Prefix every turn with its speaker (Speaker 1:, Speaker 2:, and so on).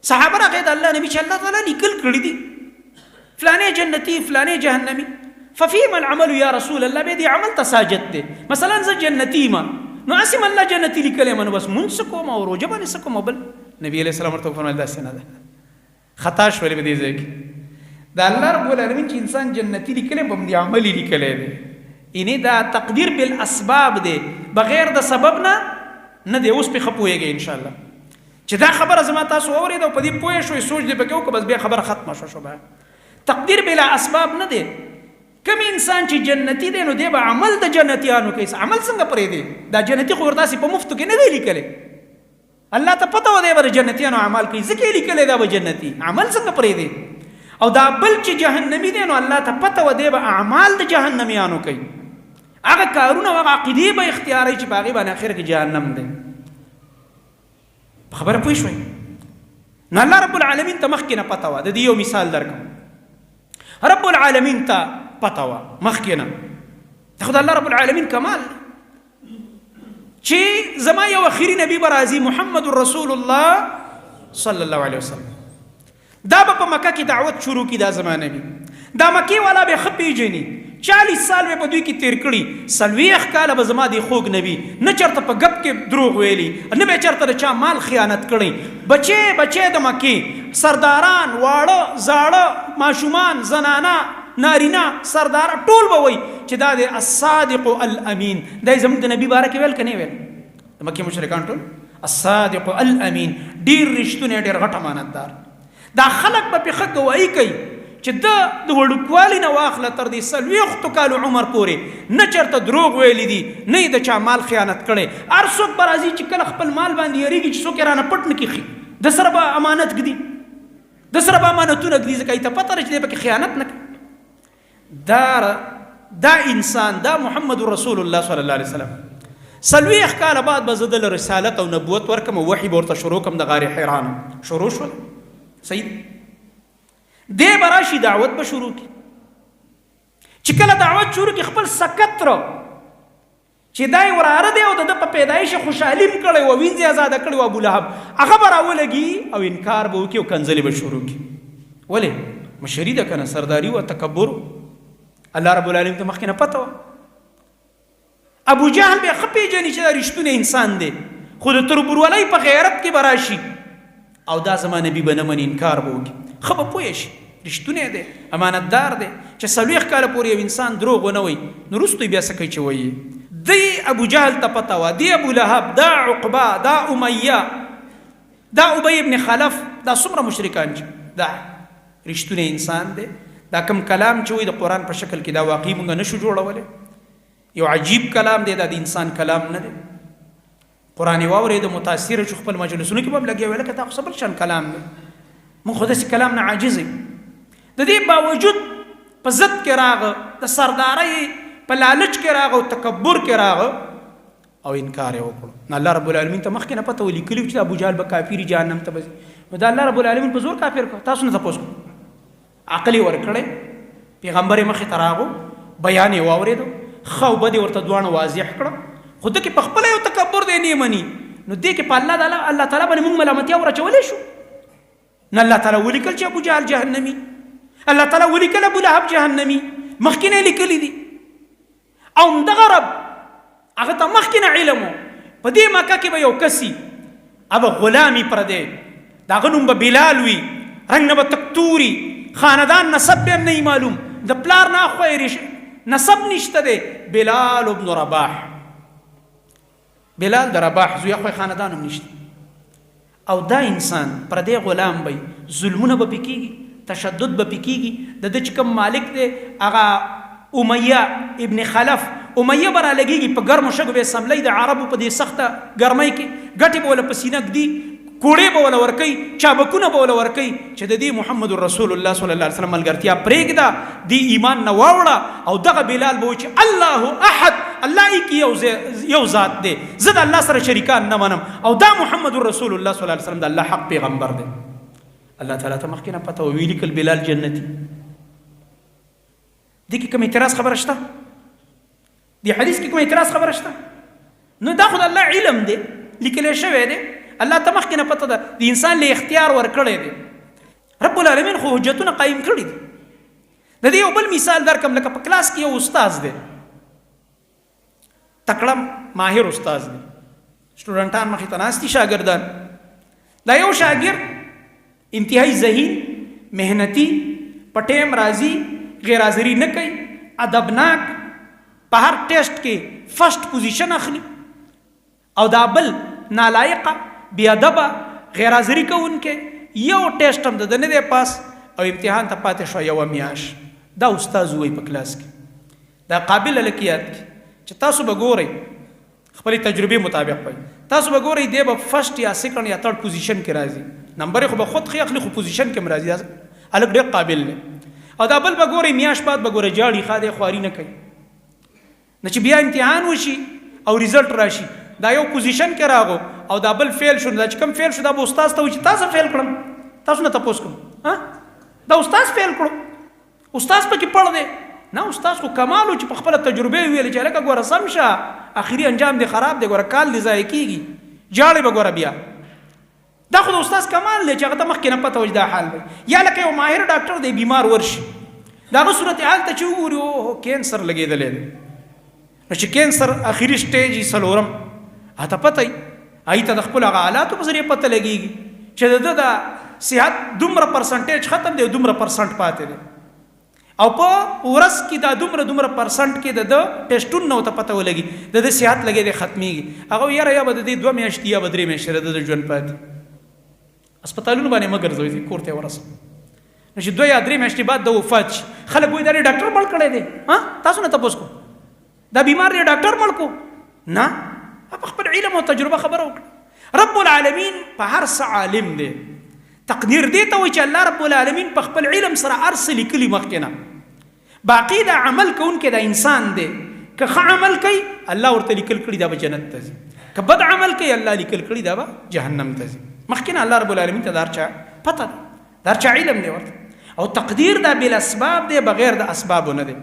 Speaker 1: صحابه راغی د الله نبی چې الله تعالی لیکل کړي دي فلانه جنتی فلانه جهنمی ففيما العمل يا رسول الله به دې عمل ته ساجد دی مثلا زه جنتی ما نو اسم الله جنتی لیکلی منو بس مونږ کوم او روزه باندې سکوم بل نبی علیہ السلام ورته فرمایل داسې نه ده خطا شولې به دې ځای کې د الله رب العالمین چې انسان جنتی لیکلی به دې عمل لیکلی دی انې دا تقدیر بالاسباب دی بغیر د سبب نه دی اوس په خپويږي ان شاء الله چې دا خبره زما تاسو اورید او په دې پوه شوي سوچ دې پکې وکړه بس بیا خبره ختمه شو به تقدیر بلا اسباب نه دی کوم انسان چې جنتی دی نو دی به عمل د جنتیانو کوي عمل څنګه پرې دی دا جنتی خو ورته په مفتو کې نه دی لیکلی الله ته پته و دی به جنتیانو عمل کوي ځکه یې لیکلی دا به جنتی عمل څنګه پرې دی او دا بل چې جهنمی دی نو الله ته پته و دی به اعمال د جهنمیانو کوي هغه کارونه او عقیدې به اختیاري چې باغی باندې اخر کې جهنم دی خبره پوه شوي نو الله رب العالمین ته مخکې نه پته وه د دې یو مثال درکړم رب العالمین ته پته وه مخکې نه دا خو د الله رب العالمین کمال چې زما یو اخري نبی به راځي محمد رسول الله صلی الله علیه وسلم دا به په مکه کې دعوت شروع کړي دا زما نبی دا مکې والا به ښه پیژني 40 سال به په دوی کې تیر کړي 40 کاله به زما دی خوږ نبی نه چېرته په ګپ کې دروغ ویلي نه به چېرته د چا مال خیانت کړی بچې د مکې سرداران واړه زاړه ماشومان زنانه نارینه سردار ټول به وایي چې دا د الصادق الامین دا یې زموږ د نبي باره کې ویل که نه ویل د مکې مشرکان ټول الصادق الامین ډېر رښتونی ډېر غټ امانتدار دا خلک به پې ښه ګواهي کوي چې د وړوکوالي نه واخله تر دې 40 کالو عمر پورې نه چېرته دروغ ویلی دي نه یې د چا مال خیانت کړی هر څوک به راځي چې کله خپل مال باندې یېرېږي چې څوک یې رانه پټ نه کړي د سره به امانت ږدي د سره به امانتونه ږدي ځکه یې ته پته ده چې دی پکې خیانت نه کوي دا انسان دا محمد رسول الله صلی الله علیه وسلم 40 کاله بعد به زه د رسالت او نبوت ورکړم او وحي به ورته شروع کړم د غار حیران شروع شول صحیح دی به راشي دعوت به شروع کړي چې کله دعوت شروع کړي خپل سکتره چې دا یې وراره دی او د ده په پیدایش خوشحالي م کړی و وینځ یې ازاده کړی و ابولهب هغه به راولګي او انکار به وکړي او کنځلې به شروع کړي ولې مشري ده که نه سرداري و تکبر الله رب العالمین ته مخکې نه پته وه ابو جهل به ښه پېژني چې دا رښتونی انسان دی خو د تربورولۍ په غیرت کې به راشي او دا زما نبي به نه مني انکار به وکړي ښه به پوه شي رښتونی دی امانتدار دی چې 40 کاله پورې یو انسان دروغ ونه وایي نو وروسته بیا څه کوي چې وایي دی ابو جهل ته پته وه دی ابو لهب دا عقبه دا امیه دا ابی ابن خلف دا څومره مشرکان چې دا رښتونی انسان دی دا کم کلام چې وایي د قرآن په شکل کې دا واقعي موږ نشو جوړولی یو عجیب کلام دی دا د انسان کلام نه دی قرآن یې واورېد متاثره شو خپل مجلسونو کې به هم لګیا وی لکه دا خو څه بل شان کلام دی موږ خو داسې کلام نه عاجز یو د دې باوجود په ضد کې راغه د سردارۍ په لالچ کې راغه او تکبر کې راغه او انکار یې وکړو نو الله رب العالمین ته مخکې نه پته ولیکلي چې ابو جهل به کافر جهنم ته به ځي نو دا الله رب العالمین په زور کافر کړ تاسو نه تپوس عقل یې ورکړی پیغمبر یې مخې ته راغو بیان یې واورېدو ښه او بد یې ورته دواړه واضح کړه خو ده کې په خپله یو تکبر دی نه یې مني نو دې کې په الله تعالی باندې موږ ملامتیا ورچولی شو نو الله تعالی ولیکل چې ابو جهل جهنمي الله تعالی ولیکل ابو لهب جهنمي مخکې نه لیکلي دي او همدغه رب هغه ته مخکې نه علم و په دې مکه کې به یو کسي هغه غلامي پردی د هغه نوم به بلال وي رنګ نه به تکتوري خاندان نسب به هم نه معلوم د پلار نه اخوا نسب نشته دی بلال ابن رباح بلال د رباح زوی اخوا خاندان هم نشته او دا انسان پردی غلام به ظلمونه به پې کېږي تشدد به پې کېږي د ده چې کوم مالک دی هغه امیه ابن خلف امیه به رالګېږي په ګرمو شګو به یې سملی د عربو په دې سخته ګرمۍ کې ګټې به وله په سینه ږدي کوړې به وله ورکوي چابکونه به وله ورکوي چې د دې محمد رسول الله صلی الله علیه وسلم ملګرتیا پرېږده دې ایمان نه واوړه او دغه بلال به وایي چې الله احد الله کې یو ذات دی زه د الله سره شریکان نه منم او دا محمد رسول الله صلی الله علیه وسلم د الله حق پیغمبر دی الله تعالی ته مخکې نه پته وی لیکل بلال جنتي دې کې کوم اعتراض خبره شته دې حدیث کې کوم اعتراض خبره شته نو دا خو د الله علم دی لیکلی شوی دی الله ته مخکې نه پته ده د انسان له اختیار ورکړی دی. رب العالمین خو حجتونه قایم کړي دي. د دې یو بل مثال درکم، لکه په کلاس کې یو استاد دی، تکړه ماهر استاد دی، سټوډنټان مخې ته ناست دي، شاګردان. دا یو شاګرد انتهایی ذهین، محنتي، په ټایم راځي، غیر حاضري نه کوي، ادبناک، په هر ټیسټ کې فرسٹ پوزیشن اخلي، او دا بل نالایقه، بې ادبه، غیر حاضري کوونکی، یو ټیسټ هم د ده نه دی پاس، او امتحان ته پاتې شو یوه میاشت. دا استاد وایي په کلاس کې، دا قابل هلک یاد کړي چې تاسو به ګورئ، خپلې تجربې مطابق وایي، تاسو به ګورئ دی به فرسٹ یا سیکنډ یا تھرډ پوزیشن کې راځي، نمبر خو به خود ښه اخلي خو پوزیشن کې هم راځي، هلک ډېر قابل دی. او دا بل به ګورئ میاشت بعد به ګورئ جاړي، ښه دی، خواري نه کوي. نه چې بیا امتحان وشي او ریزلټ راشي، دا یو پوزیشن کې راغو او دا بل فیل شو، دا چې کوم فیل شو دا به استاد ته وایي چې تاسو فیل کړم، تاسو نه تپوس کوم، دا استاد فیل کړو، استاد پکې پړ دی. نه، استاد خو کمال و چې په خپله تجربې ویلې چې هلکه ګوره سم شه، اخري انجام دی خراب دی، ګوره کال دی ضایع کېږي، جاړې به ګوره بیا. دا خو د استاد کمال دی چې هغه ته مخکې نه پته وي چې دا حال دی. یا لکه یو ماهر ډاکټر دی، بیمار ورشي، د هغه صورت حال ته چې وګوري او کینسر لګېدلی دی، نو چې کینسر اخري سټیج یې څلورم، هغه ته پته وي، هغې ته د خپلو هغه حالاتو په ذریعه پته لګېږي چې د ده د صحت دومره پرسنټیج ختم دی او دومره پرسنټ پاتې دی، او په ورځ کې دا دومره پرسنټ کې د ده ټیسټونه ورته پته ولګي، د ده صحت لګې دی ختمېږي. هغه یاره یا به د دې 2 میاشتې یا به 3 میاشتې د ده ژوند پاتې، هسپتالونو باندې مه ګرځوئ، کور ته یې ورسوه. نو چې 2 یا 3 میاشتې بعد د وفات شي، خلک وایي دا ډاکټر مړ کړی دی. تاسو نه تپوس کوم دا بیمار دی ډاکټر مړ کو؟ نه، په خپل علم او تجربه خبره وکړه. رب العالمین په هر څه عالم دی. تقدیر دې ته وایي چې الله رب العالمین په خپل علم سره هر څه لیکلي مخکې نه. باقي دا عمل کوونکی دا انسان دی، که ښه عمل کوي الله ورته لیکل کړي دا به جنت ته ځي، که بد عمل کوي الله لیکل کړي دا به جهنم ته ځي. مخکې نه الله رب العالمین ته دا هر چا پته ده، دا هر چا علم دی ورته. او تقدیر دا بالاسباب دی، بغیر د اسبابو نه دی.